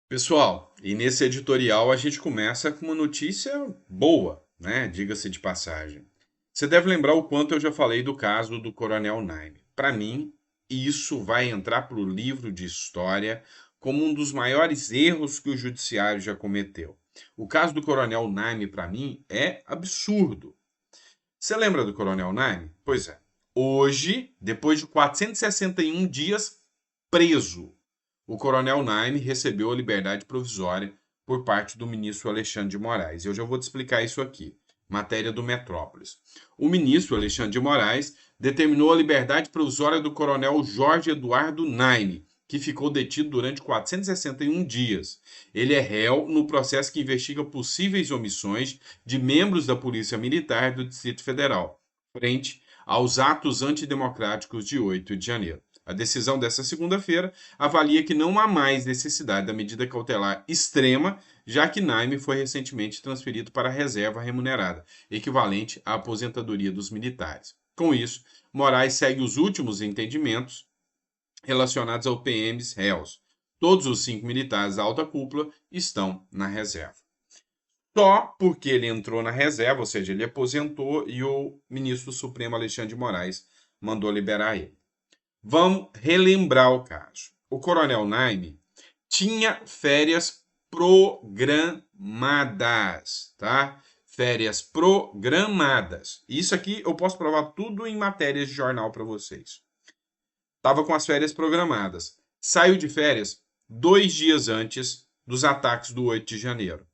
Pessoal, e nesse editorial a gente começa com uma notícia boa, né? Diga-se de passagem. Você deve lembrar o quanto eu já falei do caso do Coronel Naime. Para mim, isso vai entrar para o livro de história como um dos maiores erros que o judiciário já cometeu. O caso do Coronel Naime, para mim, é absurdo. Você lembra do Coronel Naime? Pois é. Hoje, depois de 461 dias preso, o Coronel Naime recebeu a liberdade provisória por parte do ministro Alexandre de Moraes. Eu já vou te explicar isso aqui. Matéria do Metrópolis. O ministro Alexandre de Moraes determinou a liberdade provisória do Coronel Jorge Eduardo Naime, que ficou detido durante 461 dias. Ele é réu no processo que investiga possíveis omissões de membros da Polícia Militar do Distrito Federal, frente aos atos antidemocráticos de 8 de janeiro. A decisão dessa segunda-feira avalia que não há mais necessidade da medida cautelar extrema, já que Naime foi recentemente transferido para a reserva remunerada, equivalente à aposentadoria dos militares. Com isso, Moraes segue os últimos entendimentos relacionados ao PMs réus. Todos os 5 militares da alta cúpula estão na reserva. Só porque ele entrou na reserva, ou seja, ele aposentou e o ministro Supremo Alexandre de Moraes mandou liberar ele. Vamos relembrar o caso. O Coronel Naime tinha férias programadas, tá? Férias programadas. Isso aqui eu posso provar tudo em matérias de jornal para vocês. Estava com as férias programadas. Saiu de férias 2 dias antes dos ataques do 8 de janeiro.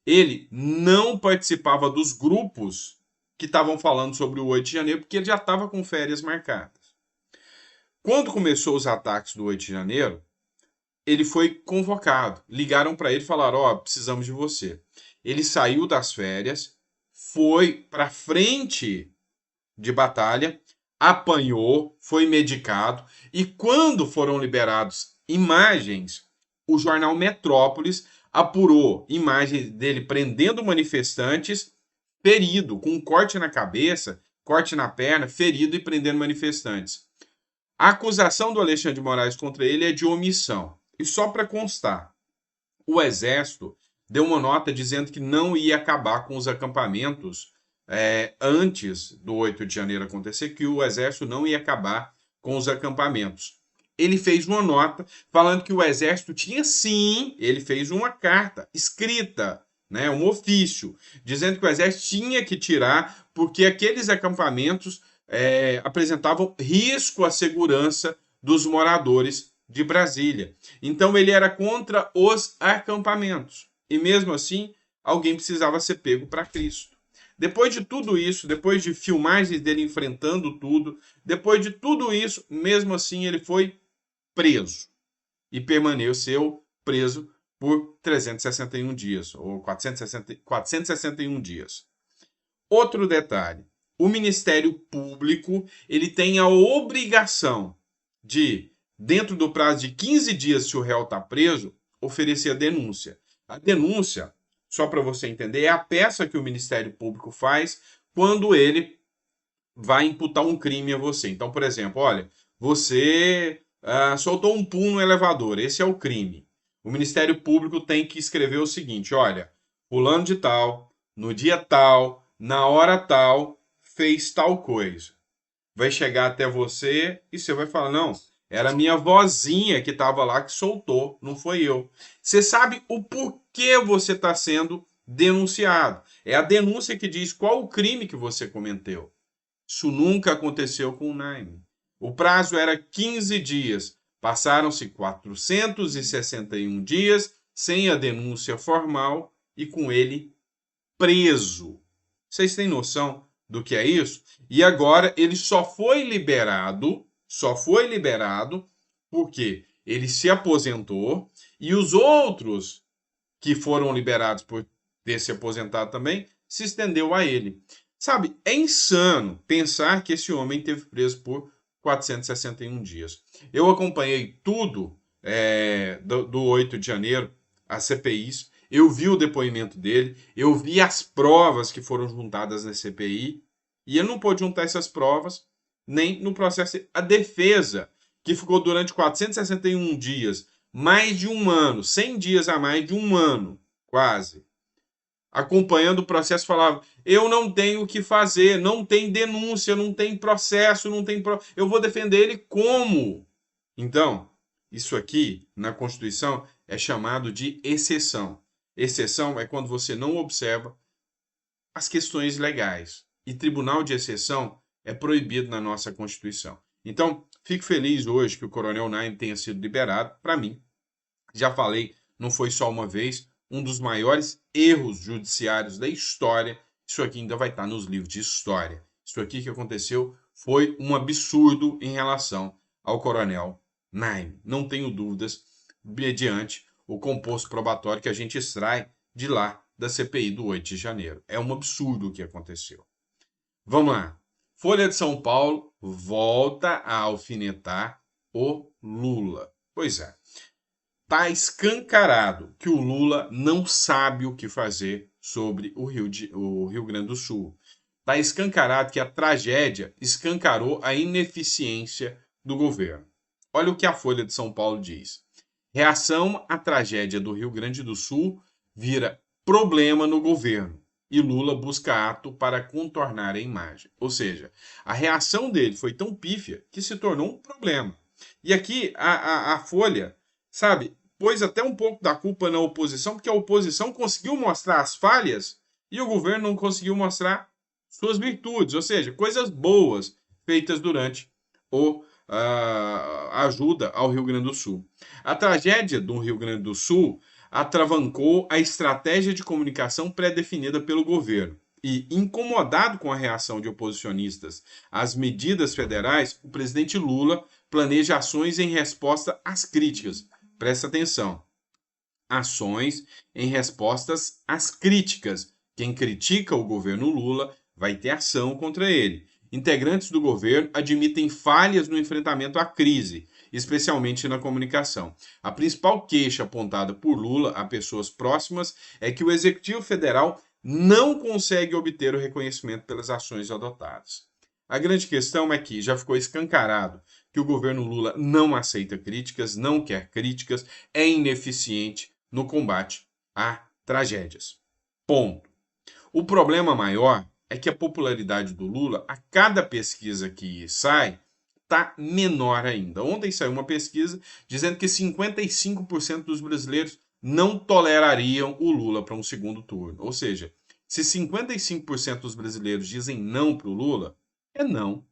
Ele não participava dos grupos que estavam falando sobre o 8 de janeiro, porque ele já estava com férias marcadas. Quando começou os ataques do 8 de janeiro, ele foi convocado. Ligaram para ele e falaram: ó, precisamos de você. Ele saiu das férias, foi para frente de batalha, apanhou, foi medicado e quando foram liberados imagens, o jornal Metrópolis apurou imagens dele prendendo manifestantes, ferido, com um corte na cabeça, corte na perna, ferido e prendendo manifestantes. A acusação do Alexandre de Moraes contra ele é de omissão. E só para constar, o Exército deu uma nota dizendo que não ia acabar com os acampamentos antes do 8 de janeiro acontecer, que o Exército não ia acabar com os acampamentos. Ele fez uma nota falando que o Exército tinha sim, ele fez uma carta escrita, né, um ofício, dizendo que o Exército tinha que tirar porque aqueles acampamentos apresentavam risco à segurança dos moradores de Brasília. Então ele era contra os acampamentos. E mesmo assim, alguém precisava ser pego para Cristo. Depois de tudo isso, depois de filmagens dele enfrentando tudo, depois de tudo isso, mesmo assim ele foi preso. E permaneceu preso por 361 dias, ou 461 dias. Outro detalhe, o Ministério Público ele tem a obrigação de, dentro do prazo de 15 dias, se o réu está preso, oferecer a denúncia. A denúncia, só para você entender, é a peça que o Ministério Público faz quando ele vai imputar um crime a você. Então, por exemplo, olha, você soltou um pum no elevador, esse é o crime. O Ministério Público tem que escrever o seguinte: olha, fulano de tal, no dia tal, na hora tal, fez tal coisa. Vai chegar até você e você vai falar: não, era minha vozinha que estava lá que soltou, não foi eu. Você sabe o porquê você está sendo denunciado. É a denúncia que diz qual o crime que você cometeu. Isso nunca aconteceu com o Naime. O prazo era 15 dias. Passaram-se 461 dias sem a denúncia formal e com ele preso. Vocês têm noção do que é isso? E agora ele só foi liberado porque ele se aposentou e os outros que foram liberados por ter se aposentado também se estendeu a ele. Sabe, é insano pensar que esse homem teve preso por 461 dias. Eu acompanhei tudo do 8 de janeiro, as CPIs, eu vi o depoimento dele, eu vi as provas que foram juntadas na CPI, e ele não pôde juntar essas provas nem no processo. A defesa, que ficou durante 461 dias mais de um ano, 100 dias a mais de um ano, quase, acompanhando o processo, falava: eu não tenho o que fazer, não tem denúncia, não tem processo, não tem eu vou defender ele como? Então, isso aqui na Constituição é chamado de exceção. Exceção é quando você não observa as questões legais. E tribunal de exceção é proibido na nossa Constituição. Então, fico feliz hoje que o Coronel Naim tenha sido liberado. Para mim, já falei, não foi só uma vez, um dos maiores erros judiciários da história. Isso aqui ainda vai estar nos livros de história. Isso aqui que aconteceu foi um absurdo em relação ao Coronel Naim. Não tenho dúvidas, mediante o composto probatório que a gente extrai de lá da CPI do 8 de janeiro. É um absurdo o que aconteceu. Vamos lá. Folha de São Paulo volta a alfinetar o Lula. Pois é. Está escancarado que o Lula não sabe o que fazer sobre o Rio Grande do Sul. Está escancarado que a tragédia escancarou a ineficiência do governo. Olha o que a Folha de São Paulo diz. Reação à tragédia do Rio Grande do Sul vira problema no governo e Lula busca ato para contornar a imagem. Ou seja, a reação dele foi tão pífia que se tornou um problema. E aqui a Folha, sabe, pôs até um pouco da culpa na oposição, porque a oposição conseguiu mostrar as falhas e o governo não conseguiu mostrar suas virtudes, ou seja, coisas boas feitas durante a ajuda ao Rio Grande do Sul. A tragédia do Rio Grande do Sul atravancou a estratégia de comunicação pré-definida pelo governo. E, incomodado com a reação de oposicionistas às medidas federais, o presidente Lula planeja ações em resposta às críticas. Presta atenção. Ações em respostas às críticas. Quem critica o governo Lula vai ter ação contra ele. Integrantes do governo admitem falhas no enfrentamento à crise, especialmente na comunicação. A principal queixa apontada por Lula a pessoas próximas é que o Executivo Federal não consegue obter o reconhecimento pelas ações adotadas. A grande questão é que já ficou escancarado que o governo Lula não aceita críticas, não quer críticas, é ineficiente no combate a tragédias. Ponto. O problema maior é que a popularidade do Lula, a cada pesquisa que sai, está menor ainda. Ontem saiu uma pesquisa dizendo que 55% dos brasileiros não tolerariam o Lula para um segundo turno. Ou seja, se 55% dos brasileiros dizem não para o Lula, é não.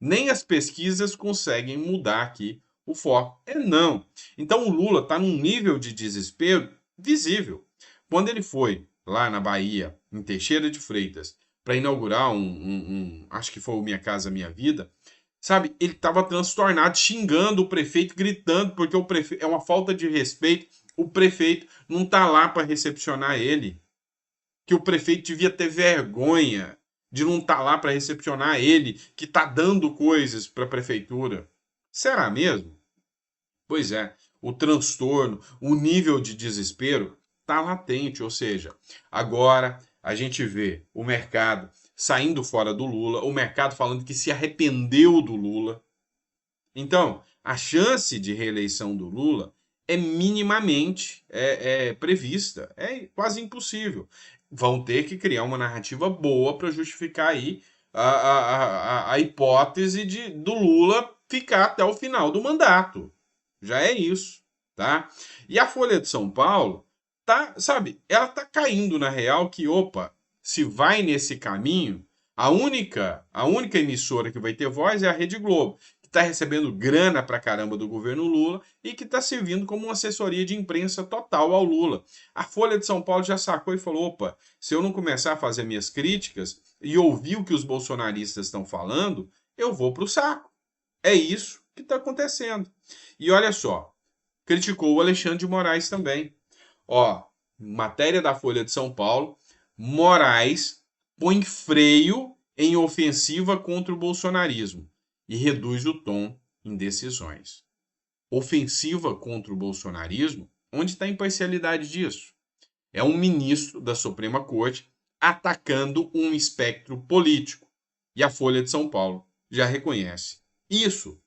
Nem as pesquisas conseguem mudar aqui o foco. É não. Então o Lula está num nível de desespero visível. Quando ele foi lá na Bahia, em Teixeira de Freitas, para inaugurar acho que foi o Minha Casa Minha Vida, sabe, ele estava transtornado, xingando o prefeito, gritando, porque o prefeito é uma falta de respeito, o prefeito não está lá para recepcionar ele, que o prefeito devia ter vergonha de não estar lá para recepcionar ele, que está dando coisas para a prefeitura. Será mesmo? Pois é, o transtorno, o nível de desespero está latente, ou seja, agora a gente vê o mercado saindo fora do Lula, o mercado falando que se arrependeu do Lula. Então, a chance de reeleição do Lula é minimamente prevista, é quase impossível. Vão ter que criar uma narrativa boa para justificar aí a hipótese do Lula ficar até o final do mandato. Já é isso, tá? E a Folha de São Paulo tá, sabe, ela tá caindo na real que, opa, se vai nesse caminho, a única emissora que vai ter voz é a Rede Globo, que está recebendo grana pra caramba do governo Lula e que está servindo como uma assessoria de imprensa total ao Lula. A Folha de São Paulo já sacou e falou, opa, se eu não começar a fazer minhas críticas e ouvir o que os bolsonaristas estão falando, eu vou pro saco. É isso que está acontecendo. E olha só, criticou o Alexandre de Moraes também. Ó, matéria da Folha de São Paulo, Moraes põe freio em ofensiva contra o bolsonarismo e reduz o tom em decisões. Ofensiva contra o bolsonarismo? Onde está a imparcialidade disso? É um ministro da Suprema Corte atacando um espectro político. E a Folha de São Paulo já reconhece isso.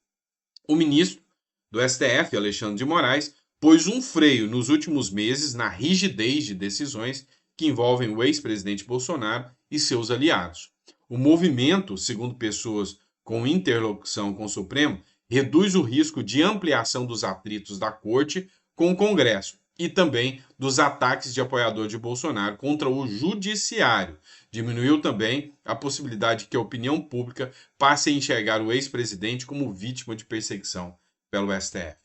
O ministro do STF, Alexandre de Moraes, pôs um freio nos últimos meses na rigidez de decisões que envolvem o ex-presidente Bolsonaro e seus aliados. O movimento, segundo pessoas com interlocução com o Supremo, reduz o risco de ampliação dos atritos da Corte com o Congresso e também dos ataques de apoiadores de Bolsonaro contra o Judiciário. Diminuiu também a possibilidade de que a opinião pública passe a enxergar o ex-presidente como vítima de perseguição pelo STF.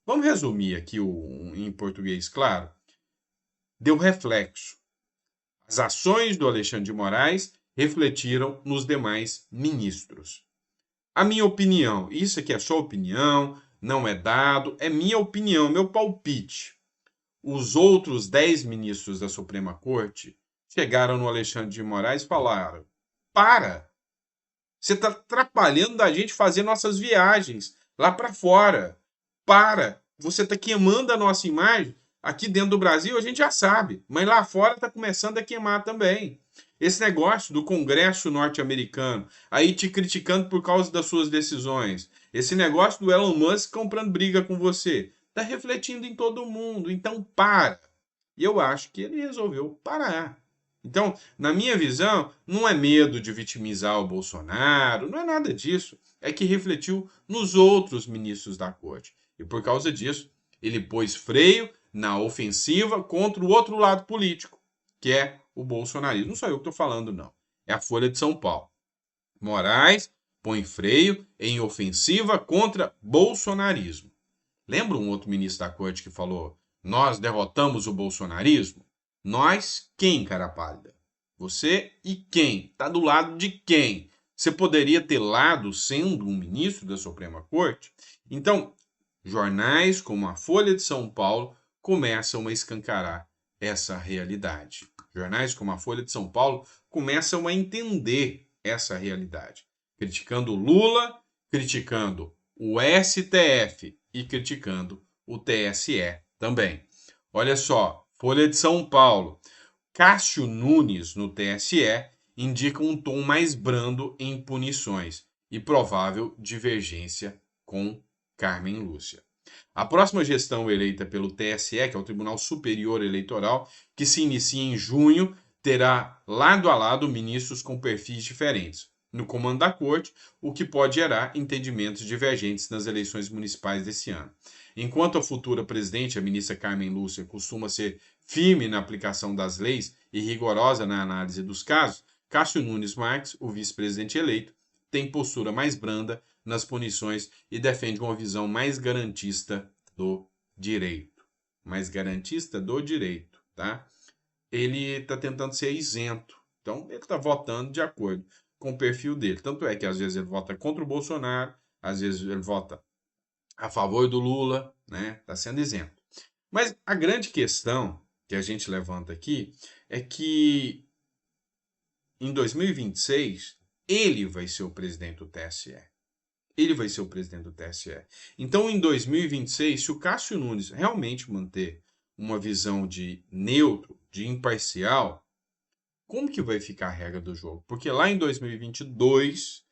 Vamos resumir aqui em português, claro? Deu reflexo. As ações do Alexandre de Moraes refletiram nos demais ministros. A minha opinião, isso aqui é só opinião, não é dado, é minha opinião, meu palpite. Os outros 10 ministros da Suprema Corte chegaram no Alexandre de Moraes e falaram: para! Você está atrapalhando a gente fazer nossas viagens lá para fora. Para! Você está queimando a nossa imagem. Aqui dentro do Brasil a gente já sabe, mas lá fora está começando a queimar também. Esse negócio do Congresso norte-americano, aí te criticando por causa das suas decisões. Esse negócio do Elon Musk comprando briga com você. Está refletindo em todo mundo. Então, para. E eu acho que ele resolveu parar. Então, na minha visão, não é medo de vitimizar o Bolsonaro, não é nada disso. É que refletiu nos outros ministros da corte. E por causa disso, ele pôs freio na ofensiva contra o outro lado político, que é o bolsonarismo. Não sou eu que estou falando, não. É a Folha de São Paulo. Moraes põe freio em ofensiva contra bolsonarismo. Lembra um outro ministro da corte que falou: nós derrotamos o bolsonarismo? Nós quem, cara pálida? Você e quem? Tá do lado de quem? Você poderia ter lado sendo um ministro da Suprema Corte? Então, jornais como a Folha de São Paulo começam a escancarar essa realidade. Jornais como a Folha de São Paulo começam a entender essa realidade, criticando o Lula, criticando o STF e criticando o TSE também. Olha só, Folha de São Paulo. Cássio Nunes, no TSE, indica um tom mais brando em punições e provável divergência com Carmen Lúcia. A próxima gestão eleita pelo TSE, que é o Tribunal Superior Eleitoral, que se inicia em junho, terá lado a lado ministros com perfis diferentes no comando da corte, o que pode gerar entendimentos divergentes nas eleições municipais desse ano. Enquanto a futura presidente, a ministra Carmen Lúcia, costuma ser firme na aplicação das leis e rigorosa na análise dos casos, Cássio Nunes Marques, o vice-presidente eleito, tem postura mais branda nas punições e defende uma visão mais garantista do direito. Mais garantista do direito, tá? Ele está tentando ser isento. Então, ele está votando de acordo com o perfil dele. Tanto é que às vezes ele vota contra o Bolsonaro, às vezes ele vota a favor do Lula, né? Está sendo isento. Mas a grande questão que a gente levanta aqui é que em 2026 ele vai ser o presidente do TSE. Ele vai ser o presidente do TSE. Então, em 2026, se o Cássio Nunes realmente manter uma visão de neutro, de imparcial, como que vai ficar a regra do jogo? Porque lá em 2022,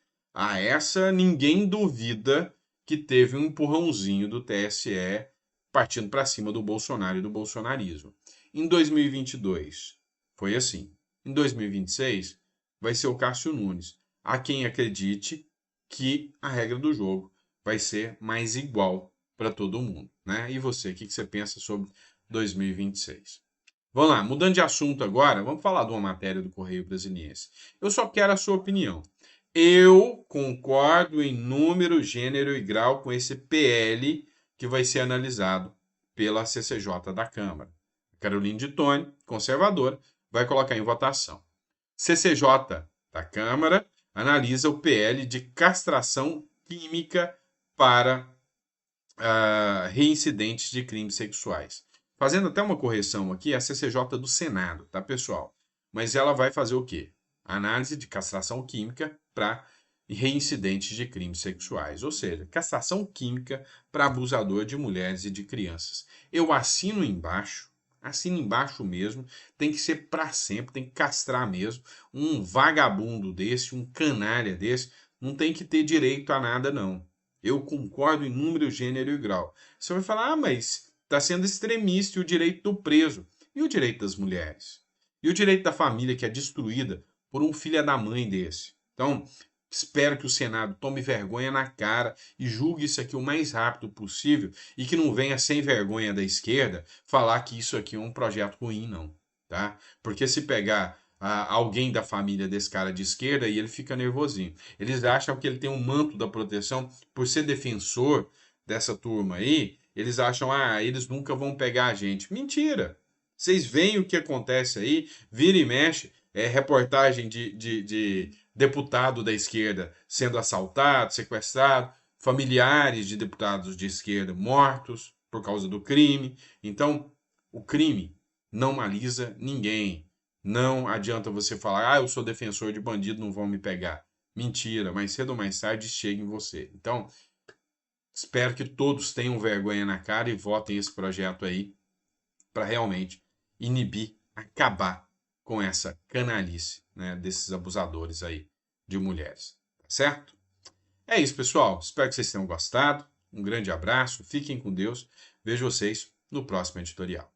essa ninguém duvida que teve um empurrãozinho do TSE partindo para cima do Bolsonaro e do bolsonarismo. Em 2022, foi assim. Em 2026, vai ser o Cássio Nunes. Há quem acredite que a regra do jogo vai ser mais igual para todo mundo, né? E você, o que você pensa sobre 2026? Vamos lá, mudando de assunto agora, vamos falar de uma matéria do Correio Brasiliense. Eu só quero a sua opinião. Eu concordo em número, gênero e grau com esse PL que vai ser analisado pela CCJ da Câmara. Caroline de Toni, conservadora, vai colocar em votação. CCJ da Câmara analisa o PL de castração química para reincidentes de crimes sexuais. Fazendo até uma correção aqui, a CCJ do Senado, tá, pessoal? Mas ela vai fazer o quê? Análise de castração química para reincidentes de crimes sexuais, ou seja, castração química para abusador de mulheres e de crianças. Eu assino embaixo mesmo, tem que ser para sempre, tem que castrar mesmo. Um vagabundo desse, um canalha desse, não tem que ter direito a nada, não. Eu concordo em número, gênero e grau. Você vai falar, mas está sendo extremista e o direito do preso. E o direito das mulheres? E o direito da família que é destruída por um filho da mãe desse? Então, espero que o Senado tome vergonha na cara e julgue isso aqui o mais rápido possível e que não venha sem vergonha da esquerda falar que isso aqui é um projeto ruim, não, tá? Porque se pegar alguém da família desse cara de esquerda e ele fica nervosinho. Eles acham que ele tem um manto da proteção por ser defensor dessa turma aí. Eles acham, eles nunca vão pegar a gente. Mentira! Vocês veem o que acontece aí, vira e mexe, reportagem de deputado da esquerda sendo assaltado, sequestrado, familiares de deputados de esquerda mortos por causa do crime. Então, o crime não alisa ninguém. Não adianta você falar, eu sou defensor de bandido, não vão me pegar. Mentira, mais cedo ou mais tarde chega em você. Então, espero que todos tenham vergonha na cara e votem esse projeto aí para realmente inibir, acabar com essa canalice, né, desses abusadores aí de mulheres. Tá certo? É isso, pessoal. Espero que vocês tenham gostado. Um grande abraço, fiquem com Deus. Vejo vocês no próximo editorial.